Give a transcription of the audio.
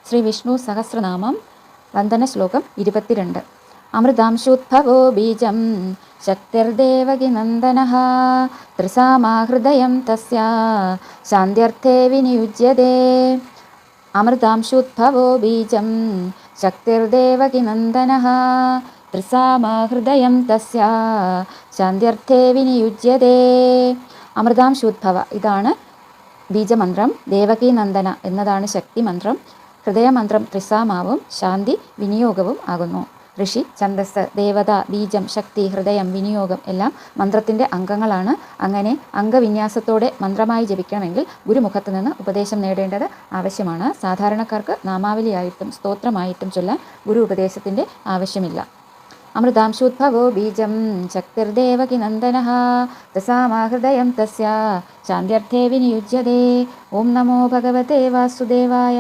ശ്രീ വിഷ്ണു സഹസ്രനാമം വന്ദന ശ്ലോകം 22. അമൃതാംശോദ്ഭവോ ബീജം ശക്തിർദേവകി നന്ദനഃ ത്രിസാമാഹൃദയം തസ്യ ശാന്ത്യർത്ഥേ വിനിയുജ്യതേ. അമൃതാംശോദ്ഭവോ ബീജം ശക്തിർദേവകി നന്ദനഃ ത്രിസാമാഹൃദയം തസ്യ ശാന്ത്യർത്ഥേ വിനിയുജ്യതേ. അമൃതാംശോദ്ഭവ ഇതാണ് ബീജമന്ത്രം. ദേവകീ നന്ദന എന്നതാണ് ശക്തി മന്ത്രം. ഹൃദയമന്ത്രം ത്രിസാമാവും ശാന്തി വിനിയോഗവും ആകുന്നു. ഋഷി, ഛന്ദസ്, ദേവത, ബീജം, ശക്തി, ഹൃദയം, വിനിയോഗം എല്ലാം മന്ത്രത്തിൻ്റെ അംഗങ്ങളാണ്. അങ്ങനെ അംഗവിന്യാസത്തോടെ മന്ത്രമായി ജപിക്കണമെങ്കിൽ ഗുരുമുഖത്ത് നിന്ന് ഉപദേശം നേടേണ്ടത് ആവശ്യമാണ്. സാധാരണക്കാർക്ക് നാമാവലിയായിട്ടും സ്തോത്രമായിട്ടും ചൊല്ലാൻ ഗുരു ഉപദേശത്തിൻ്റെ ആവശ്യമില്ല. അമൃതാംശോദ്ഭവോ ബീജം ശക്തിർദേവകി നന്ദനഃ തസാമാഹൃദയം തസ്യ ശാന്ത്യർത്ഥേ വിനിയുജ്യതേ. ഓം നമോ ഭഗവതേ വാസുദേവായ.